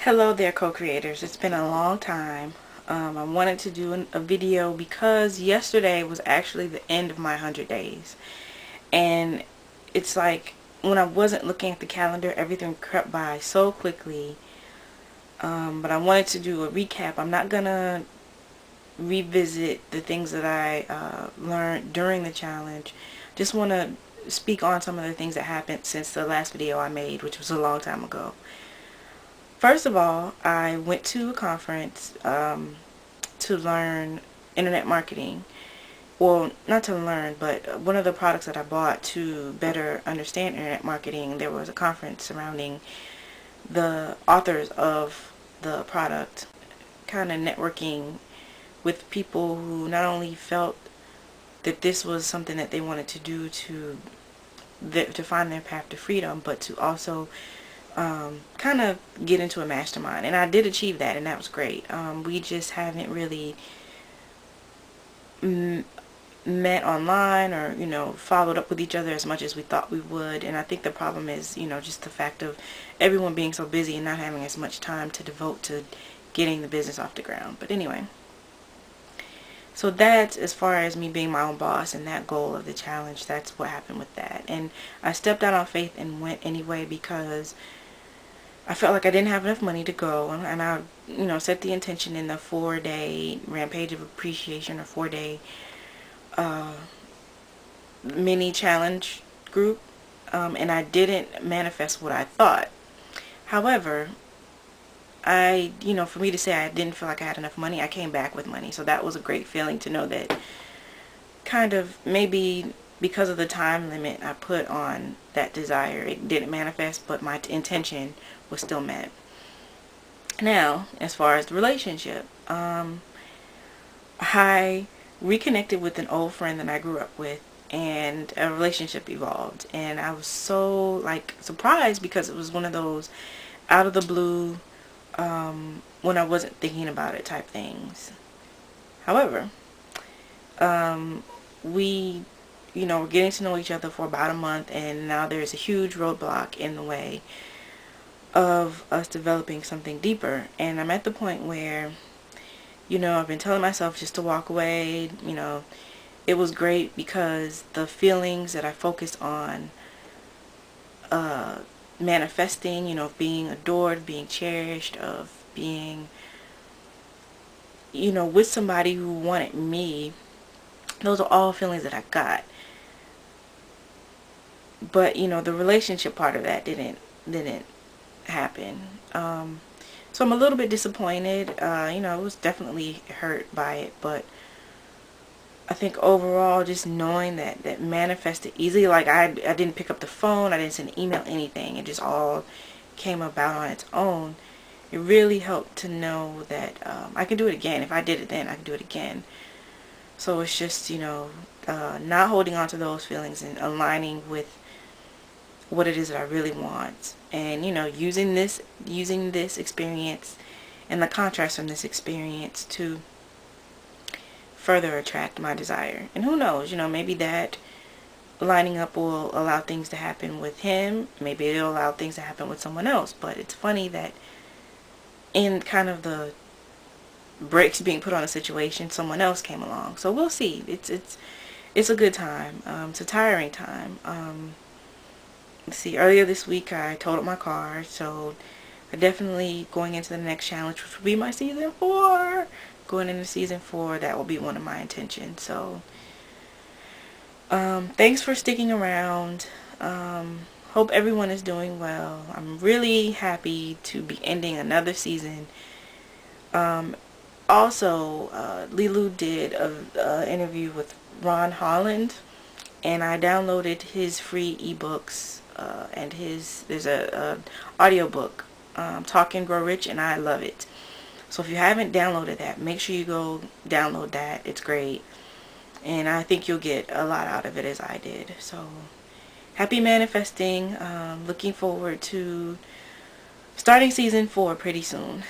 Hello there, co-creators. It's been a long time. I wanted to do a video because yesterday was actually the end of my 100 days. And it's like when I wasn't looking at the calendar, everything crept by so quickly. But I wanted to do a recap. I'm not going to revisit the things that I learned during the challenge. Just want to speak on some of the things that happened since the last video I made, which was a long time ago. First of all, I went to a conference to learn internet marketing. Well, not to learn, but one of the products that I bought to better understand internet marketing, there was a conference surrounding the authors of the product, kind of networking with people who not only felt that this was something that they wanted to do to find their path to freedom, but to also kind of get into a mastermind. And I did achieve that, and that was great. We just haven't really met online or, followed up with each other as much as we thought we would. And I think the problem is, just the fact of everyone being so busy and not having as much time to devote to getting the business off the ground. But anyway, so that's as far as me being my own boss and that goal of the challenge. That's what happened with that. And I stepped out on faith and went anyway because I felt like I didn't have enough money to go, and I, set the intention in the 4-day Rampage of Appreciation or 4-day mini challenge group, and I didn't manifest what I thought. However, for me to say I didn't feel like I had enough money, I came back with money. So that was a great feeling to know that kind of maybe because of the time limit I put on that desire, it didn't manifest, but my intention was still met. Now, as far as the relationship, I reconnected with an old friend that I grew up with, and a relationship evolved. And I was so surprised because it was one of those out of the blue, when I wasn't thinking about it type things. However, we we're getting to know each other for about a month, and now there's a huge roadblock in the way of us developing something deeper. And I'm at the point where, I've been telling myself just to walk away. It was great because the feelings that I focused on manifesting, of being adored, being cherished, of being, with somebody who wanted me, those are all feelings that I got. But, the relationship part of that didn't happen. So I'm a little bit disappointed. I was definitely hurt by it, but I think overall, just knowing that manifested easily. Like I didn't pick up the phone, I didn't send an email, anything. It just all came about on its own. It really helped to know that I can do it again. If I did it then, I can do it again. So it's just, not holding on to those feelings and aligning with what it is that I really want. And, using this experience and the contrast from this experience to further attract my desire. And who knows, maybe that lining up will allow things to happen with him. Maybe it'll allow things to happen with someone else. But it's funny that in kind of the brakes being put on a situation, someone else came along. So we'll see. It's a good time. It's a tiring time. Let's see, earlier this week I totaled my car, so I definitely, going into the next challenge, which will be my season 4, going into season 4, that will be one of my intentions. So thanks for sticking around. Hope everyone is doing well. I'm really happy to be ending another season. Also, Lilu did an interview with Ron Holland, and I downloaded his free ebooks, and there's a audiobook, Talk and Grow Rich, and I love it. So if you haven't downloaded that, make sure you go download that. It's great, and I think you'll get a lot out of it as I did. So happy manifesting. Looking forward to starting season 4 pretty soon.